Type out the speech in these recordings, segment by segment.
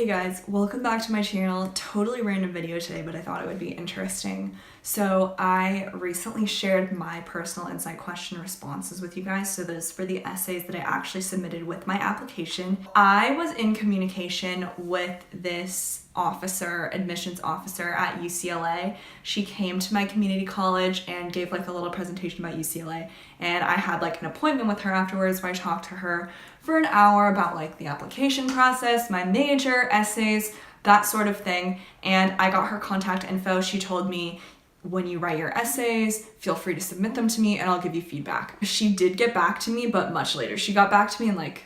Hey guys, welcome back to my channel. Totally random video today, but I thought it would be interesting. So I recently shared my personal insight question responses with you guys. So those for the essays that I actually submitted with my application. I was in communication with this admissions officer at UCLA. She came to my community college and gave like a little presentation about UCLA. And I had like an appointment with her afterwards where I talked to her for an hour about like the application process, my major, essays, that sort of thing. And I got her contact info. She told me, when you write your essays, feel free to submit them to me and I'll give you feedback. She did get back to me, but much later. She got back to me in like,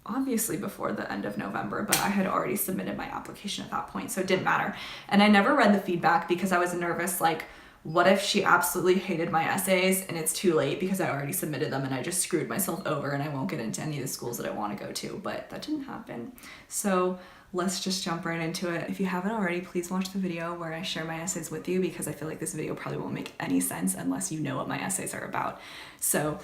obviously before the end of November, but I had already submitted my application at that point, so it didn't matter. And I never read the feedback because I was nervous, like, what if she absolutely hated my essays and it's too late because I already submitted them and I just screwed myself over and I won't get into any of the schools that I want to go to, but that didn't happen. So let's just jump right into it. If you haven't already, please watch the video where I share my essays with you because I feel like this video probably won't make any sense unless you know what my essays are about. So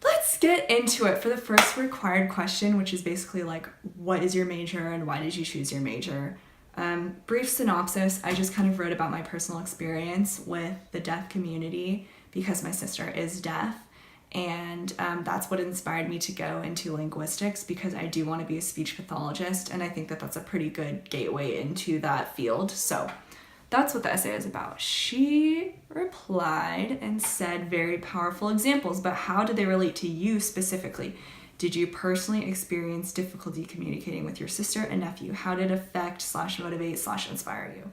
let's get into it for the first required question, which is basically like, what is your major and why did you choose your major? Brief synopsis, I just kind of wrote about my personal experience with the deaf community because my sister is deaf. And that's what inspired me to go into linguistics because I do want to be a speech pathologist. And I think that that's a pretty good gateway into that field. So that's what the essay is about. She replied and said very powerful examples, but how did they relate to you specifically? Did you personally experience difficulty communicating with your sister and nephew? How did it affect / motivate / inspire you?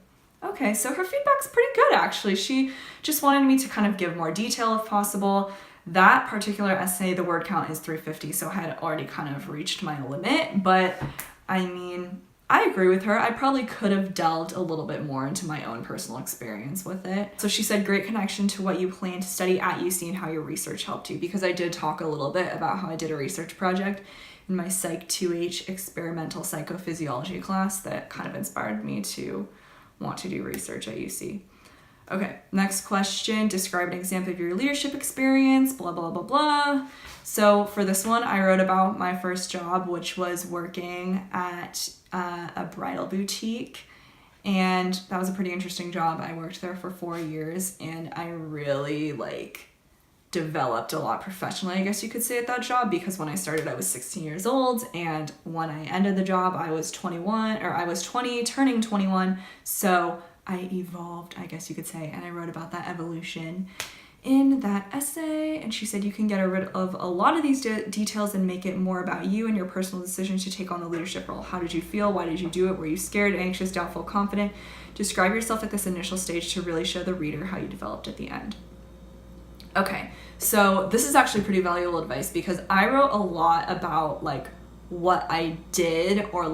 Okay, so her feedback's pretty good actually. She just wanted me to kind of give more detail if possible. That particular essay, the word count is 350, so I had already kind of reached my limit, but I mean, I agree with her. I probably could have delved a little bit more into my own personal experience with it. So she said, great connection to what you plan to study at UC and how your research helped you, because I did talk a little bit about how I did a research project in my Psych 2H experimental psychophysiology class that kind of inspired me to want to do research at UC. Okay, next question, describe an example of your leadership experience, blah, blah, blah, blah. So for this one, I wrote about my first job, which was working at a bridal boutique. And that was a pretty interesting job. I worked there for 4 years and I really developed a lot professionally, I guess you could say, at that job, because when I started, I was 16 years old. And when I ended the job, I was 20, turning 21. So I evolved, I guess you could say, and I wrote about that evolution in that essay. And she said you can get rid of a lot of these details and make it more about you and your personal decision to take on the leadership role. How did you feel? Why did you do it? Were you scared, anxious, doubtful, confident? Describe yourself at this initial stage to really show the reader how you developed at the end. Okay, so this is actually pretty valuable advice because I wrote a lot about what I did or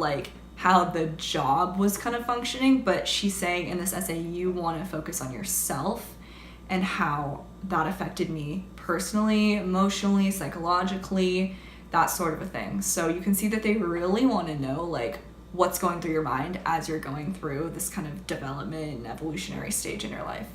how the job was kind of functioning, but she's saying in this essay, you want to focus on yourself and how that affected me personally, emotionally, psychologically, that sort of a thing. So you can see that they really want to know what's going through your mind as you're going through this kind of development and evolutionary stage in your life.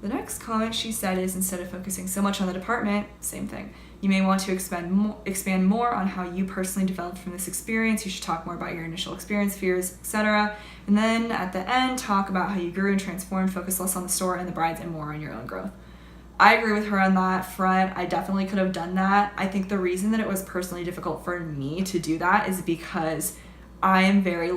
The next comment she said is, instead of focusing so much on the department, same thing. You may want to expand more on how you personally developed from this experience. You should talk more about your initial experience, fears, etc. And then at the end, talk about how you grew and transformed, focus less on the store and the brides and more on your own growth. I agree with her on that front. I definitely could have done that. I think the reason that it was personally difficult for me to do that is because I am very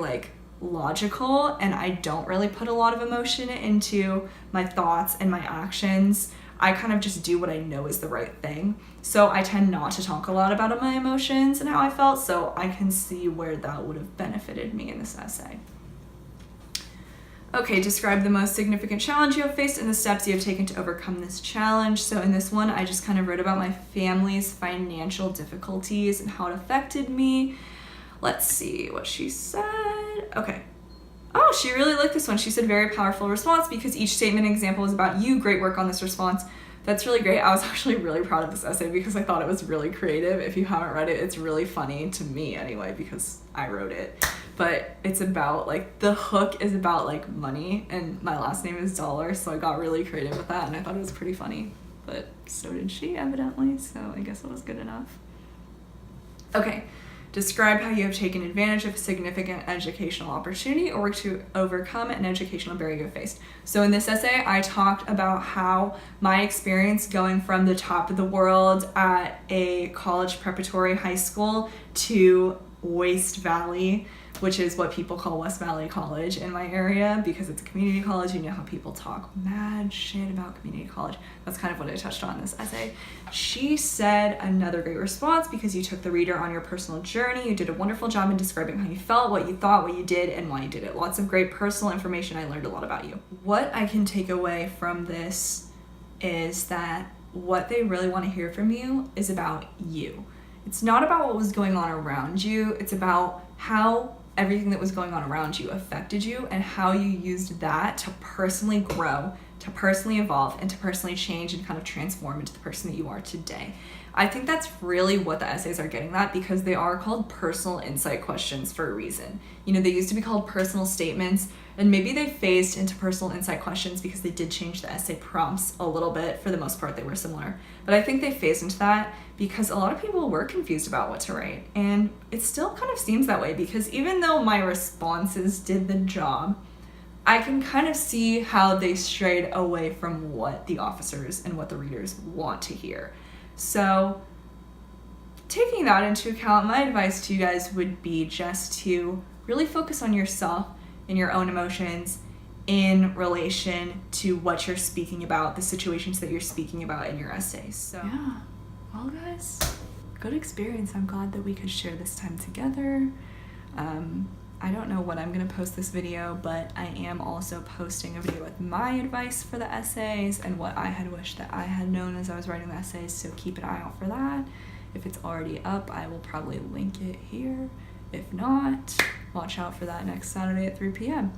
logical and I don't really put a lot of emotion into my thoughts and my actions. I kind of just do what I know is the right thing. So I tend not to talk a lot about my emotions and how I felt, so I can see where that would have benefited me in this essay. Okay, describe the most significant challenge you have faced and the steps you have taken to overcome this challenge. So in this one, I just kind of wrote about my family's financial difficulties and how it affected me. Let's see what she said. Okay. Oh, she really liked this one. She said, very powerful response because each statement and example is about you. Great work on this response. That's really great. I was actually really proud of this essay because I thought it was really creative. If you haven't read it, it's really funny to me anyway because I wrote it. But it's about the hook is about money, and my last name is Dollar, so I got really creative with that and I thought it was pretty funny. But so did she, evidently, so I guess it was good enough. Okay. Describe how you have taken advantage of a significant educational opportunity or to overcome an educational barrier you faced. So in this essay, I talked about how my experience going from the top of the world at a college preparatory high school to Waste Valley, which is what people call West Valley College in my area because it's a community college. You know how people talk mad shit about community college. That's kind of what I touched on in this essay. She said, another great response because you took the reader on your personal journey. You did a wonderful job in describing how you felt, what you thought, what you did, and why you did it. Lots of great personal information. I learned a lot about you. What I can take away from this is that what they really want to hear from you is about you. It's not about what was going on around you. It's about how everything that was going on around you affected you and how you used that to personally grow, to personally evolve, and to personally change and kind of transform into the person that you are today. I think that's really what the essays are getting at because they are called personal insight questions for a reason. You know, they used to be called personal statements, and maybe they phased into personal insight questions because they did change the essay prompts a little bit. For the most part, they were similar. But I think they phased into that because a lot of people were confused about what to write. And it still kind of seems that way because even though my responses did the job, I can kind of see how they strayed away from what the officers and what the readers want to hear. So taking that into account, my advice to you guys would be just to really focus on yourself and your own emotions in relation to what you're speaking about, the situations that you're speaking about in your essays. So yeah, well guys, good experience. I'm glad that we could share this time together. I don't know when I'm gonna post this video, but I am also posting a video with my advice for the essays and what I had wished that I had known as I was writing the essays, so keep an eye out for that. If it's already up, I will probably link it here. If not, watch out for that next Saturday at 3 p.m.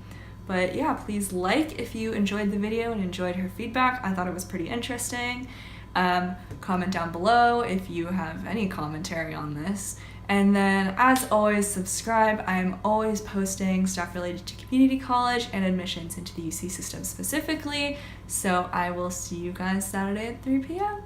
But yeah, please like if you enjoyed the video and enjoyed her feedback. I thought it was pretty interesting. Comment down below if you have any commentary on this. And then, as always, subscribe. I'm always posting stuff related to community college and admissions into the UC system specifically. So I will see you guys Saturday at 3 p.m.